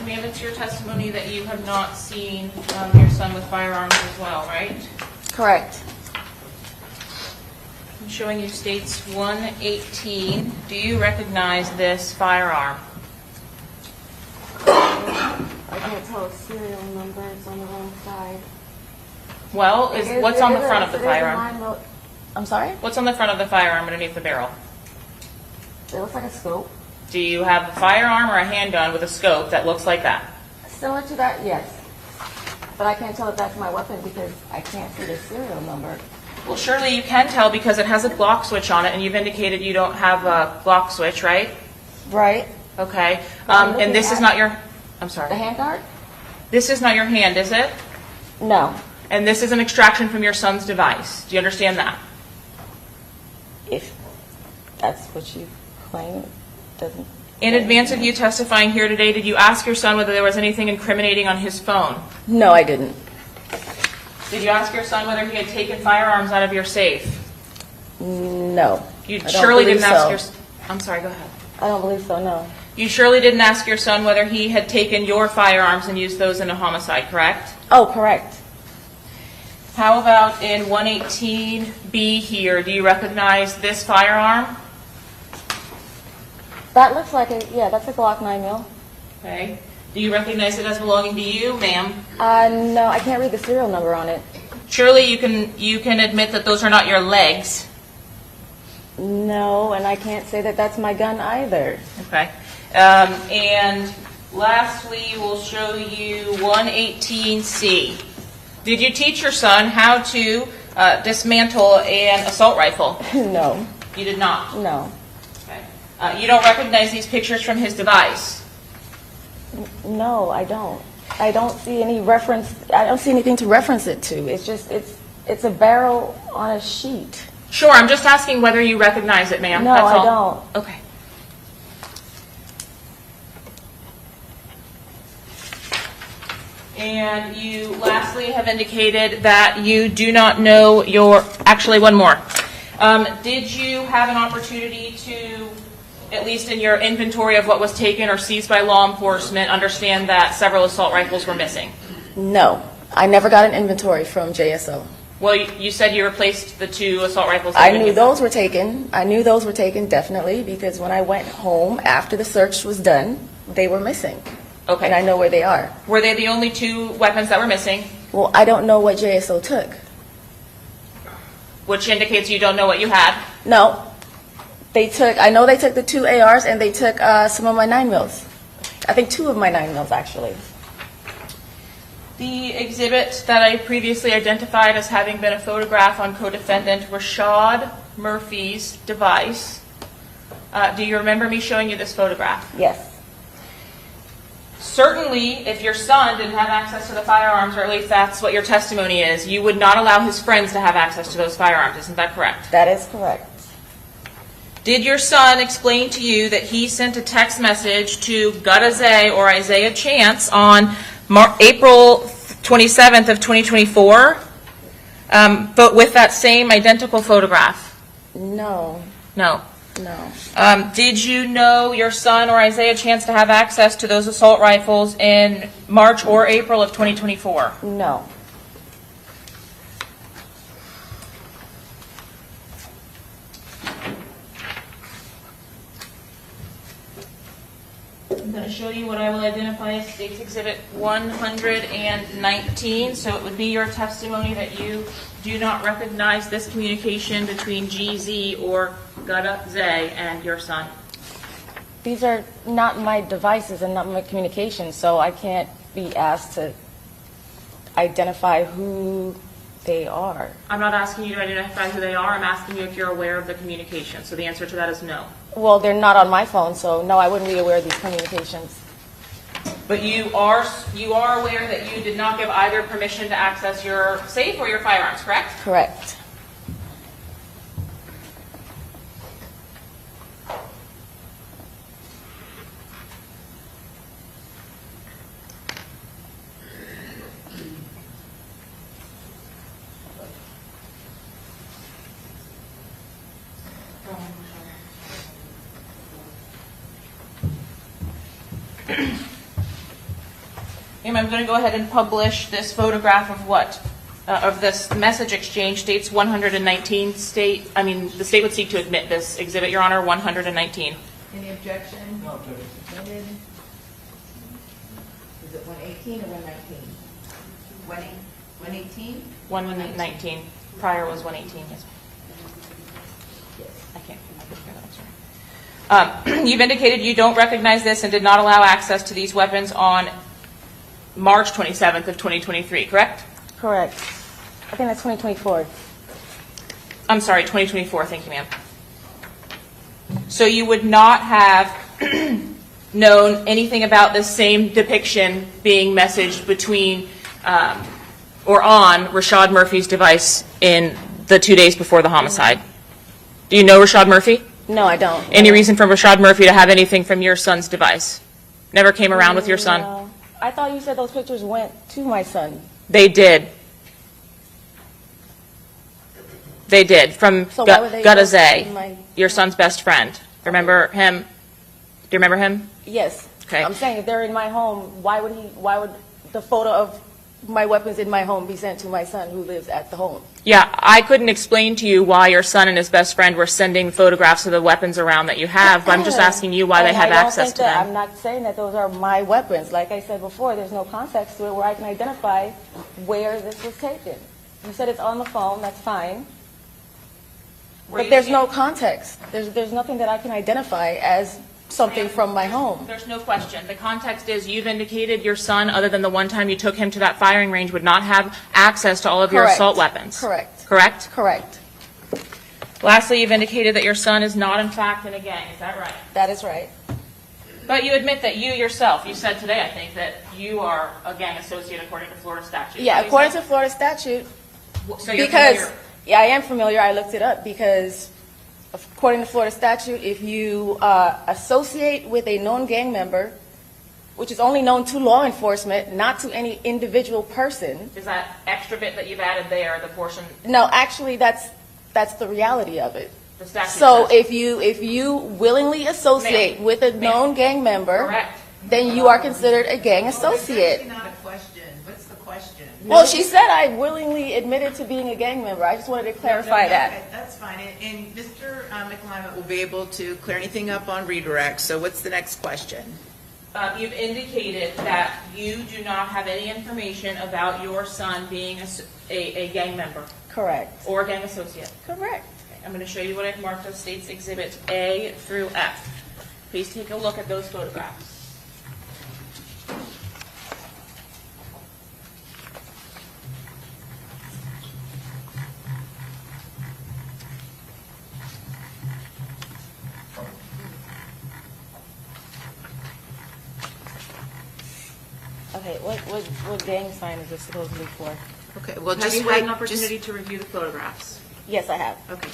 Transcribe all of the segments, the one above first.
ma'am, it's your testimony that you have not seen your son with firearms as well, right? Correct. I'm showing you states 118. Do you recognize this firearm? I can't tell a serial number. It's on the wrong side. Well, what's on the front of the firearm? I'm sorry? What's on the front of the firearm underneath the barrel? It looks like a scope. Do you have a firearm or a handgun with a scope that looks like that? Similar to that, yes. But I can't tell if that's my weapon because I can't see the serial number. Well, surely you can tell because it has a Glock switch on it, and you've indicated you don't have a Glock switch, right? Right. Okay. And this is not your... I'm sorry. The handguard? This is not your hand, is it? No. And this is an extraction from your son's device. Do you understand that? If that's what you claim, it doesn't... In advance of you testifying here today, did you ask your son whether there was anything incriminating on his phone? No, I didn't. Did you ask your son whether he had taken firearms out of your safe? No. You surely didn't ask your... I'm sorry, go ahead. I don't believe so, no. You surely didn't ask your son whether he had taken your firearms and used those in a homicide, correct? Oh, correct. How about in 118B here? Do you recognize this firearm? That looks like a, yeah, that's a Glock 9mm. Okay. Do you recognize it as belonging to you, ma'am? No, I can't read the serial number on it. Surely you can admit that those are not your legs. No, and I can't say that that's my gun either. Okay. And lastly, we'll show you 118C. Did you teach your son how to dismantle an assault rifle? No. You did not? No. Okay. You don't recognize these pictures from his device? No, I don't. I don't see any reference. I don't see anything to reference it to. It's just, it's a barrel on a sheet. Sure, I'm just asking whether you recognize it, ma'am. No, That's all. I don't. Okay. And you lastly have indicated that you do not know your, actually one more. Did you have an opportunity to, at least in your inventory of what was taken or seized by law enforcement, understand that several assault rifles were missing? No. I never got an inventory from JSO. Well, you said you replaced the 2 assault rifles. I knew those were taken. I knew those were taken, definitely, because when I went home after the search was done, they were missing. Okay. And I know where they are. Were they the only 2 weapons that were missing? Well, I don't know what JSO took. Which indicates you don't know what you had. No. They took, I know they took the 2 ARs and they took some of my 9mm. I think 2 of my 9mm, actually. The exhibit that I previously identified as having been a photograph on co-defendant Rashad Murphy's device. Do you remember me showing you this photograph? Yes. Certainly, if your son didn't have access to the firearms, or at least that's what your testimony is, you would not allow his friends to have access to those firearms. Isn't that correct? That is correct. Did your son explain to you that he sent a text message to Gadaze or Isaiah Chance on April 27th of 2024, but with that same identical photograph? No. No. No. Did you know your son or Isaiah Chance to have access to those assault rifles in March or April of 2024? No. I'm going to show you what I will identify as State's Exhibit 119. So it would be your testimony that you do not recognize this communication between GZ or Gadaze and your son. These are not my devices and not my communications, so I can't be asked to identify who they are. I'm not asking you to identify who they are. I'm asking you if you're aware of the communication. So the answer to that is no. Well, they're not on my phone, so no, I wouldn't be aware of these communications. But you are aware that you did not give either permission to access your safe or your firearms, correct? Correct. Ma'am, I'm going to go ahead and publish this photograph of what? Of this message exchange, states 119 state, the state would seek to admit this exhibit, Your Honor, 119. Any objection? No objection. Is it 118 or 119? 118? 119. Prior was 118, yes. I can't hear that, sorry. You've indicated you don't recognize this and did not allow access to these weapons on March 27th of 2023, correct? Correct. I think that's 2024. I'm sorry, 2024. Thank you, ma'am. So you would not have known anything about this same depiction being messaged between or on Rashad Murphy's device in the 2 days before the homicide. Do you know Rashad Murphy? No, I don't. Any reason for Rashad Murphy to have anything from your son's device? Never came around with your son? No. I thought you said those pictures went to my son. They did. They did. From So why would they Gutazay, in my- your son's best friend. Remember him? Do you remember him? Yes. Okay. I'm saying if they're in my home, why would the photo of my weapons in my home be sent to my son who lives at the home? Yeah, I couldn't explain to you why your son and his best friend were sending photographs of the weapons around that you have. I'm just asking you why they have access to them. I'm not saying that those are my weapons. Like I said before, there's no context to it where I can identify where this was taken. You said it's on the phone, that's fine. But there's no context. There's nothing that I can identify as something from my home. There's no question. The context is you've indicated your son, other than the one time you took him to that firing range, would not have access to all of your Correct. assault weapons. Correct. Correct? Correct. Lastly, you've indicated that your son is not, in fact, in a gang. Is that right? That is right. But you admit that you yourself, you said today, I think, that you are a gang associate according to Florida statute. Yeah, according to Florida statute, So you're because, familiar. yeah, I am familiar. I looked it up because according to Florida statute, if you associate with a known gang member, which is only known to law enforcement, not to any individual person. Is that extra bit that you've added there, the portion, No, actually, that's the reality of it. the statute So says? if you willingly associate Ma'am. with a known gang member, Correct. then you are considered a gang associate. That's not a question. What's the question? Well, she said I willingly admitted to being a gang member. I just wanted to clarify that. Okay, that's fine. And Mr. McAlima will be able to clear anything up on redirect. So what's the next question? You've indicated that you do not have any information about your son being a gang member Correct. or a gang associate. Correct. Okay, I'm going to show you what I've marked as States Exhibits A through F. Please take a look at those photographs. Okay, what gang sign is this supposedly for? Okay, well, Have just you wait. had an opportunity to review the photographs? Yes, I have. Okay.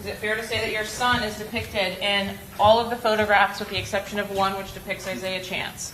Is it fair to say that your son is depicted in all of the photographs with the exception of one which depicts Isaiah Chance?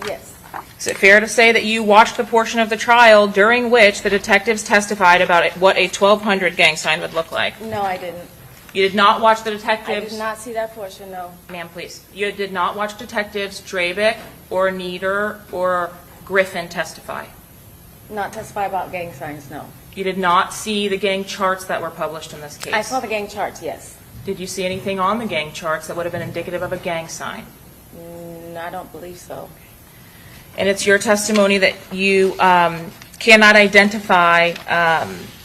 Yes. Is it fair to say that you watched the portion of the trial during which the detectives testified about what a 1200 gang sign would look like? No, I didn't. You did not watch the I detectives... did not see that portion, no. Ma'am, please. You did not watch detectives Drabick or Nieder or Griffin testify? Not testify about gang signs, no. You did not see the gang charts that were published in this case? I saw the gang charts, yes. Did you see anything on the gang charts that would have been indicative of a gang sign? I don't believe so. And it's your testimony that you cannot identify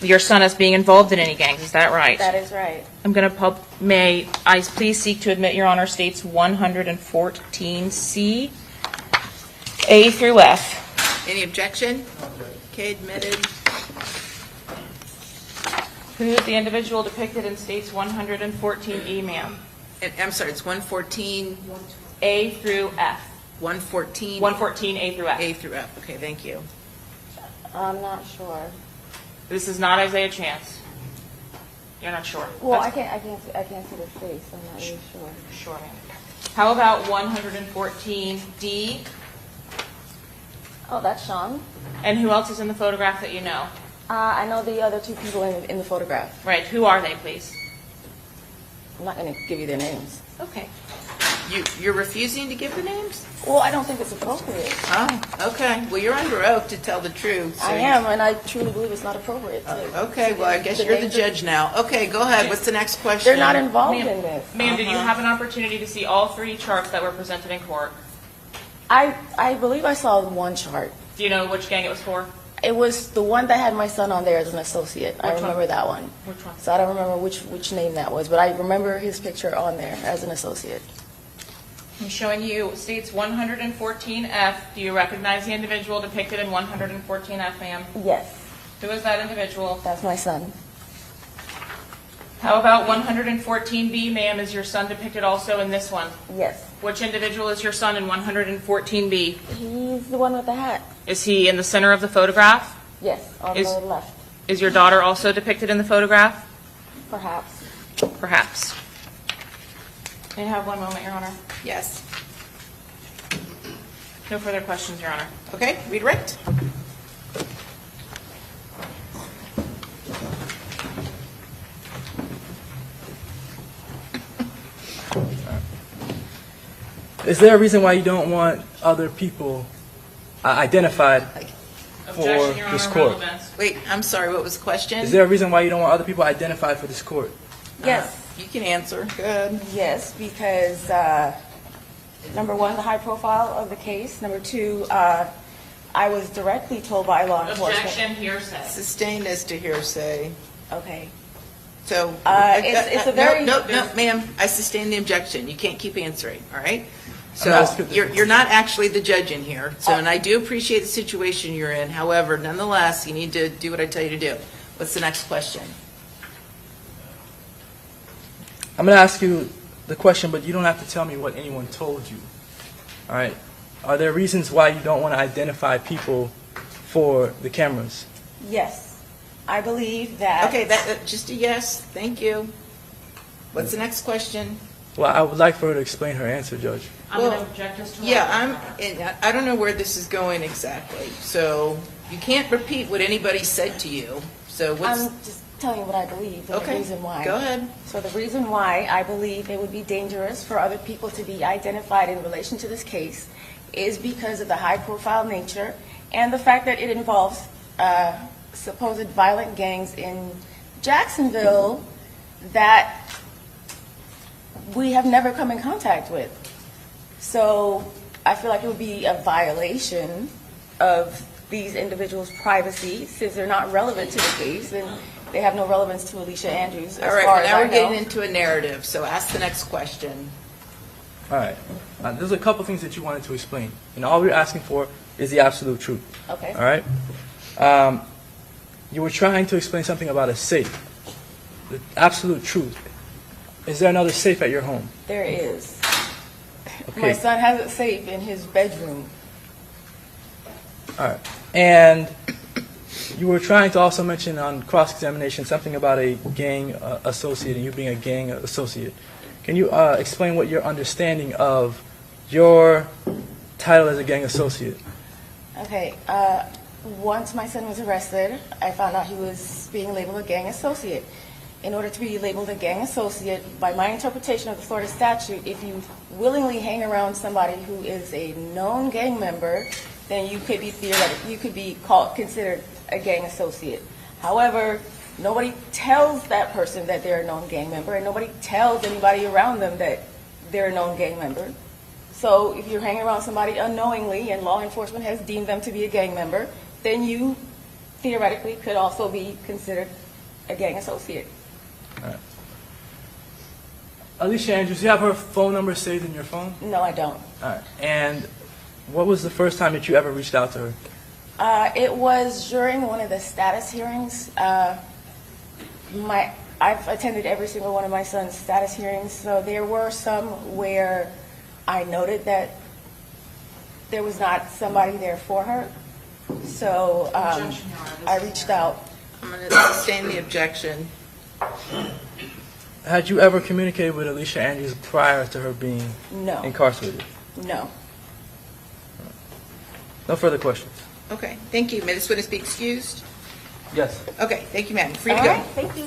your son as being involved in any gangs, is that right? That is right. I'm going to may I please seek to admit, Your Honor, states 114C, A through F. Any objection? Okay, admitted. Who is the individual depicted in states 114E, ma'am? And, I'm sorry, it's 114, A through F. 114? 114 A through F. A through F. Okay, thank you. I'm not sure. This is not Isaiah Chance. You're not sure? Well, I That's- can't see the face. I'm not really sure. Sure, ma'am. How about 114D? Oh, that's Sean. And who else is in the photograph that you know? I know the other two people in the photograph. Right, who are they, please? I'm not going to give you their names. Okay. You're refusing to give the names? Well, I don't think it's appropriate. Oh, okay. Well, you're under oath to tell the truth. so I you- am, and I truly believe it's not appropriate. Okay, well, I guess you're the names judge now. Okay, go ahead. What's the next question? They're not involved Ma'am, in this. Ma'am, did you have an opportunity to see all three charts that were presented in court? I believe I saw one chart. Do you know which gang it was for? It was the one that had my son on there as an associate. I Which one? remember that one. Which one? So I don't remember which name that was, but I remember his picture on there as an associate. I'm showing you states 114F. Do you recognize the individual depicted in 114F, ma'am? Yes, Who is that individual? that's my son. How about 114B, ma'am? Is your son depicted also in this one? Yes. Which individual is your son in 114B? He's the one with the hat. Is he in the center of the photograph? Yes, on Is- the left, Is your daughter also depicted in the photograph? perhaps. Perhaps. May I have one moment, Your Honor? Yes. No further questions, Your Honor. Okay, redirect. Is there a reason why you don't want other people identified for Objection, Your this Honor, court? relevance. Wait, I'm sorry, what was the question? Is there a reason why you don't want other people identified for this court? Yes. You can answer. Good. Yes, because number one, the high profile of the case. Number two, I was directly told by law enforcement. Objection, hearsay. Sustained as to hearsay. Okay. So. It's a very- No, ma'am, I sustain the objection. You can't keep answering, all right? So asking- you're not actually the judge in here, so, and I do appreciate the situation you're in. However, nonetheless, you need to do what I tell you to do. What's the next question? I'm going to ask you the question, but you don't have to tell me what anyone told you. All right? Are there reasons why you don't want to identify people for the cameras? Yes. I believe that. Okay, that just a yes, thank you. What's the next question? Well, I would like for her to explain her answer, Judge. I'm going Well, to object as to Yeah, I don't know where this is going exactly, so you can't repeat what anybody said to you, so what's, I'm just telling you what I believe and the okay, reason why. go ahead. So the reason why I believe it would be dangerous for other people to be identified in relation to this case is because of the high-profile nature and the fact that it involves supposed violent gangs in Jacksonville that we have never come in contact with. So I feel like it would be a violation of these individuals' privacy since they're not relevant to the case and they have no relevance to Alicia Andrews as All right, far well, as now I we're getting know. into a narrative, so ask the next question. All right. There's a couple things that you wanted to explain, and all we're asking for is the absolute truth. Okay. All right? You were trying to explain something about a safe. The absolute truth. Is there another safe at your home? There is. Okay. My son has it safe in his bedroom. All right. And you were trying to also mention on cross-examination something about a gang associate and you being a gang associate. Can you explain what your understanding of your title as a gang associate? Okay. Once my son was arrested, I found out he was being labeled a gang associate. In order to be labeled a gang associate, by my interpretation of the Florida statute, if you willingly hang around somebody who is a known gang member, then you could be considered a gang associate. However, nobody tells that person that they're a known gang member, and nobody tells anybody around them that they're a known gang member. So if you're hanging around somebody unknowingly and law enforcement has deemed them to be a gang member, then you theoretically could also be considered a gang associate. Alicia Andrews, do you have her phone number saved in your phone? No, I don't. All right. And what was the first time that you ever reached out to her? It was during one of the status hearings. I've attended every single one of my son's status hearings, so there were some where I noted that there was not somebody there for her. So I reached out. I'm going to sustain the objection. Had you ever communicated with Alicia Andrews prior to her being No, incarcerated? no. No further questions. Okay, thank you. May this witness be excused? Yes. Okay, thank you, ma'am. Free to All go. right, thank you.